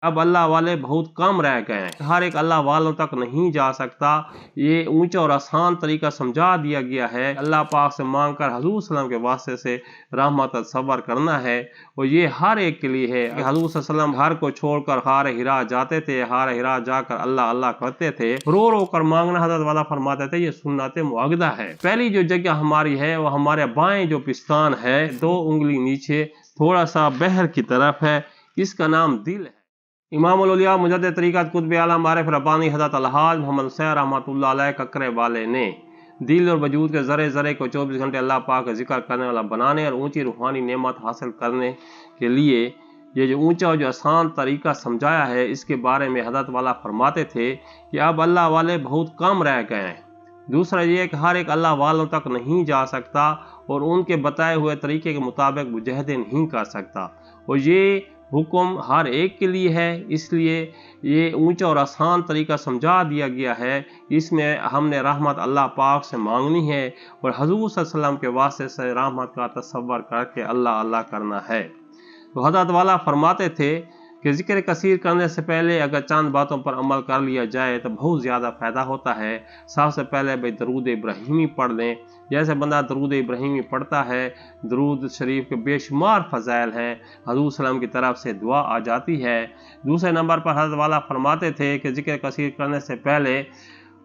अब अल्लाह वाले बहुत कम रह गए हैं, हर एक अल्लाह वालों तक नहीं जा सकता। ये ऊंचा और आसान तरीका समझा दिया गया है। अल्लाह पाक से मांग कर हजूर सल्लम के वास्ते से रहमत सबर करना है, और ये हर एक के लिए है। हजूर सल्लम घर को छोड़कर हार हिरा जाते थे, हार हिरा जाकर अल्लाह अल्लाह करते थे, रो रो कर मांगना। हजरत वाला फरमाते थे ये सुन्नत मुअक्कदा है। पहली जो जगह हमारी है वो हमारे बाएं जो पिस्तान है, 2 उंगली नीचे थोड़ा सा बहर की तरफ है, इसका नाम दिल है। इमामुल औलिया मुजद्दिद तरीक़त कुतुब आलम आरिफ रब्बानी हज़रत अलहाज मोहम्मद हुसैन रहमतुल्लाह अलैह ककरे वाले ने दिल और वजूद के ज़रे ज़रे को 24 घंटे अल्लाह पाक का जिक्र करने वाला बनाने और ऊंची रूहानी नेमत हासिल करने के लिए ये जो ऊंचा और जो आसान तरीका समझाया है, इसके बारे में हज़रत वाला फरमाते थे कि अब अल्लाह वाले बहुत कम रह गए हैं। दूसरा ये कि हर एक अल्लाह वालों तक नहीं जा सकता और उनके बताए हुए तरीके के मुताबिक मुजाहिदे नहीं कर सकता, और ये हुक्म हर एक के लिए है। इसलिए ये ऊंचा और आसान तरीका समझा दिया गया है। इसमें हमने रहमत अल्लाह पाक से मांगनी है और हजूर सल्लल्लाहु अलैहि वसल्लम के वास्ते से रहमत का तसव्वुर करके अल्लाह अल्लाह करना है। तो हज़रत वाला फरमाते थे कि ज़िक्र कसीर करने से पहले अगर चंद बातों पर अमल कर लिया जाए तो बहुत ज़्यादा फ़ायदा होता है। सबसे पहले भाई दरूद इब्राहिमी पढ़ लें। जैसे बंदा दरूद इब्राहिमी पढ़ता है, दरूद शरीफ के बेशुमार फ़ज़ाइल हैं, हजूर सल्लम की तरफ से दुआ आ जाती है। दूसरे नंबर पर हज़रत वाला फरमाते थे कि ज़िक्र कसीर करने से पहले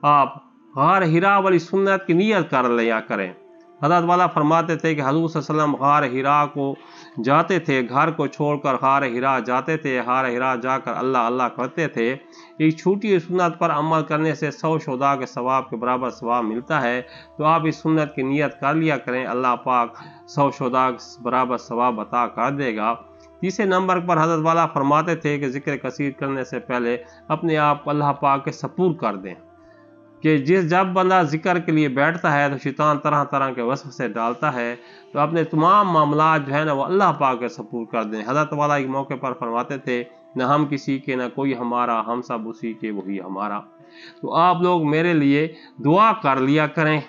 आप गार हिरा वाली सुन्नत की नियत कर लिया करें। हज़रत वाला फरमाते थे कि हजूर सल्लल्लाहु अलैहि वसल्लम गार हिरा को जाते थे, घर को छोड़कर गार हिरा जाते थे, गार हिरा जाकर अल्लाह अल्लाह करते थे। एक छोटी सुन्नत पर अमल करने से 100 शुहदा के सवाब के बराबर सवाब मिलता है। तो आप इस सुन्नत की नियत कर लिया करें, अल्लाह पाक 100 शुहदा के बराबर सवाब अता कर देगा। तीसरे नंबर पर हज़रत वाला फरमाते थे कि ज़िक्र कसीर करने से पहले अपने आप को अल्लाह पाक के सपुर्द कर दें, कि जब बंदा जिक्र के लिए बैठता है तो शैतान तरह तरह के वसवसे डालता है, तो अपने तमाम मामला जो है ना वो अल्लाह पाक के सपुर्द कर दें। हज़रत वाला एक मौके पर फरमाते थे न हम किसी के न कोई हमारा, हम सब उसी के वही हमारा। तो आप लोग मेरे लिए दुआ कर लिया करें।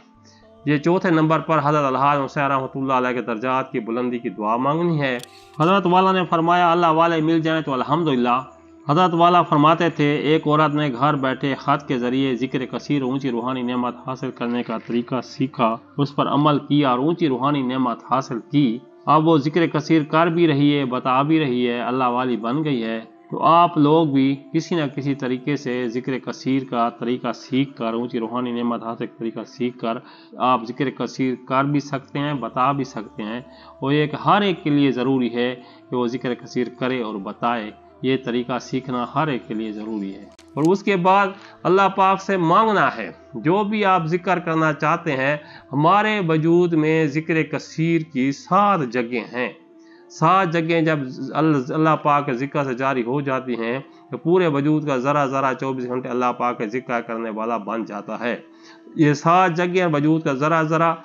ये चौथे नंबर पर हज़रत अलहाज हुसैन रहमतुल्लाह अलैह के दर्जात की बुलंदी की दुआ मांगनी है। हज़रत वाला ने फरमाया अल्लाह वाले मिल जाएँ तो अल्हम्दुलिल्लाह। हज़रत वाला फरमाते थे एक औरत ने घर बैठे ख़त के ज़रिए ज़िक्र कसीर ऊंची रूहानी नेमत हासिल करने का तरीका सीखा, उस पर अमल किया और ऊंची रूहानी नेमत हासिल की। अब वो ज़िक्र कसीर कर भी रही है, बता भी रही है, अल्लाह वाली बन गई है। तो आप लोग भी किसी न किसी तरीके से ज़िक्र कसीर का तरीका सीख कर, ऊंची रूहानी नेमत हासिल तरीका सीख कर आप ज़िक्र कसीर कर भी सकते हैं, बता भी सकते हैं। और एक हर एक के लिए ज़रूरी है कि वो ज़िक्र कसीर करे और बताए। ये तरीका सीखना हर एक के लिए ज़रूरी है। और उसके बाद अल्लाह पाक से मांगना है जो भी आप जिक्र करना चाहते हैं। हमारे वजूद में ज़िक्र कसीर की 7 जगह हैं। 7 जगह जब अल्लाह पाक के ज़िक्र से जारी हो जाती हैं तो पूरे वजूद का ज़रा ज़रा 24 घंटे अल्लाह पाक के ज़िक्र करने वाला बन जाता है। ये 7 जगह वजूद का ज़रा ज़रा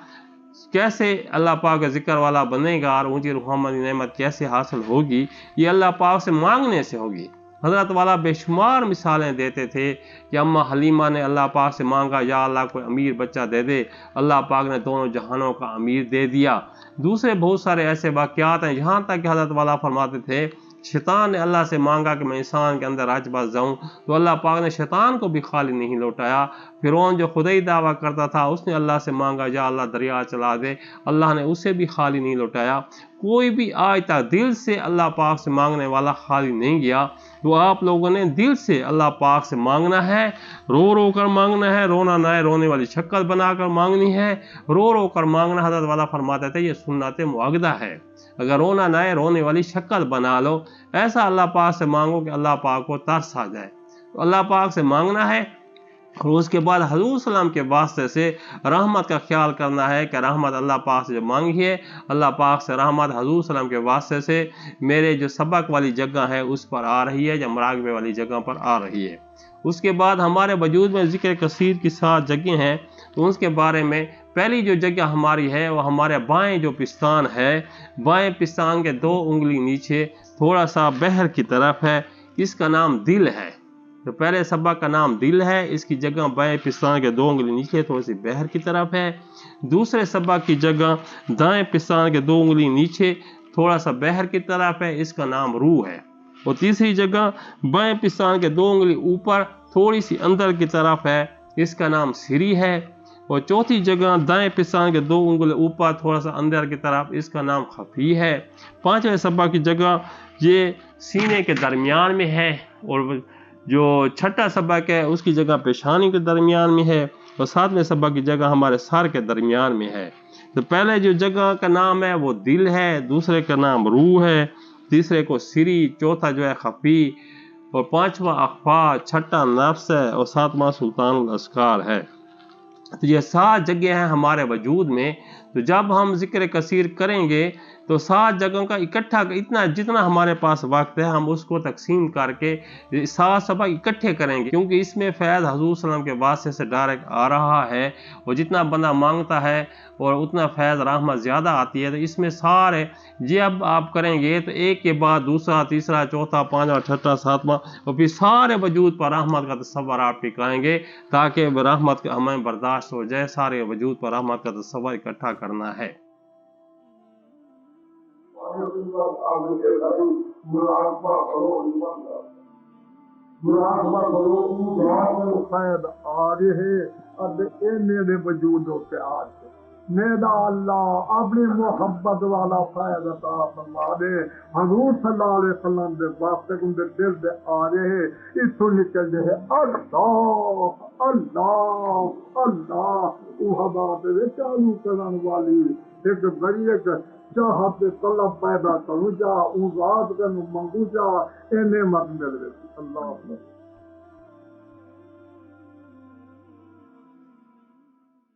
कैसे अल्लाह पाक का जिक्र वाला बनेगा और ऊंची रूहानी नेमत कैसे हासिल होगी, ये अल्लाह पाक से मांगने से होगी। हज़रत वाला बेशुमार मिसालें देते थे कि अम्मा हलीमा ने अल्लाह पाक से मांगा या अल्लाह कोई अमीर बच्चा दे दे, अल्लाह पाक ने दोनों जहानों का अमीर दे दिया। दूसरे बहुत सारे ऐसे वाक़यात हैं, यहाँ तक कि हज़रत वाला फरमाते थे शैतान ने अल्लाह से मांगा कि मैं इंसान के अंदर आज बस जाऊँ, तो अल्लाह पाक ने शैतान को भी खाली नहीं लौटाया। फिरौन जो खुदा ही दावा करता था उसने अल्लाह से मांगा या अल्लाह दरिया चला दे, अल्लाह ने उसे भी खाली नहीं लौटाया। कोई भी आज तक दिल से अल्लाह पाक से मांगने वाला खाली नहीं गया। तो आप लोगों ने दिल से अल्लाह पाक से मांगना है, रो रो कर मांगना है, रोना ना है, रोने वाली शक्ल बनाकर मांगनी है, रो रो कर मांगना। हज़रत वाला फरमाते थे ये सुन्नत मुअक्कदा है। अगर रोना ना है, रोने वाली शक्ल बना लो, ऐसा अल्लाह पाक से मांगो कि अल्लाह पाक को तरस आ जाए। तो अल्लाह पाक से मांगना है और उसके बाद हजूर सल्लम के वास्ते से रहमत का ख्याल करना है कि रहमत अल्लाह पाक से जो मांगी है, अल्लाह पाक से रहमत हजूर सल्लम के वास्ते से मेरे जो सबक वाली जगह है उस पर आ रही है या मुराकबे वाली जगह पर आ रही है। उसके बाद हमारे वजूद में ज़िक्र कसीर की 7 जगह हैं। तो उसके बारे में पहली जो जगह हमारी है वो हमारे बाएं जो पिस्तान है, बाएं पिस्तान के 2 उंगली नीचे थोड़ा सा बहर की तरफ है, इसका नाम दिल है। तो पहले सबक का नाम दिल है, इसकी जगह बाएं पिस्तान के 2 उंगली नीचे थोड़ी सी बहर की तरफ है। दूसरे सबक की जगह दाएं पिस्तान के 2 उंगली नीचे थोड़ा सा बहर की तरफ है, इसका नाम रूह है। और तीसरी जगह बाएं पिस्तान के 2 उंगली ऊपर थोड़ी सी अंदर की तरफ है, इसका नाम सिरी है। और चौथी जगह दाएं पिस्तान के 2 उंगली ऊपर थोड़ा सा अंदर की तरफ, इसका नाम खफी है। पांचवें सबा की जगह ये सीने के दरमियान में है, और जो छठा सबक है उसकी जगह पेशानी के दरमियान में है, और सातवें सबक की जगह हमारे सर के दरमियान में है। तो पहले जो जगह का नाम है वो दिल है, दूसरे का नाम रूह है, तीसरे को सिरी, चौथा जो है खफी, और पांचवा अखफा, छठा नफ्स है, और सातवां सुल्तानुल अस्कार है। तो ये 7 जगह हैं हमारे वजूद में। तो जब हम जिक्र कसीर करेंगे तो 7 जगहों का इकट्ठा, इतना जितना हमारे पास वक्त है हम उसको तकसीम करके 7 सबक इकट्ठे करेंगे, क्योंकि इसमें फैज़ हज़ूर सल्लल्लाहु अलैहि वसल्लम के वास्ते से डायरेक्ट आ रहा है, और जितना बंदा मांगता है और उतना फैज़ रहमत ज़्यादा आती है। तो इसमें सारे ये अब आप करेंगे तो एक के बाद दूसरा, तीसरा, चौथा, पांचवा, छठा, सातवां, और फिर सारे वजूद पर रहमत का तसव्वुर आप टिकाएंगे, ताकि रहमत हमें बर्दाश्त हो जाए। सारे वजूद पर रहमत का तसव्वुर इकट्ठा करना है। मेरा अल्लाह अपनी मोहब्बत वाला फैज़ अता फरमा दे। हज़ूर सल्लल्लाहु अलैहि वसल्लम दे वास्ते उनके दिल दे आ रहे इथों निकल जाए अल्लाह अल्लाह अल्लाह। वो बात चालू करन वाली एक बड़ी एक चाहत तलब पैदा करूँ जा, उ रात का मंगू जा, इन्हें मत मिल रही। अल्लाह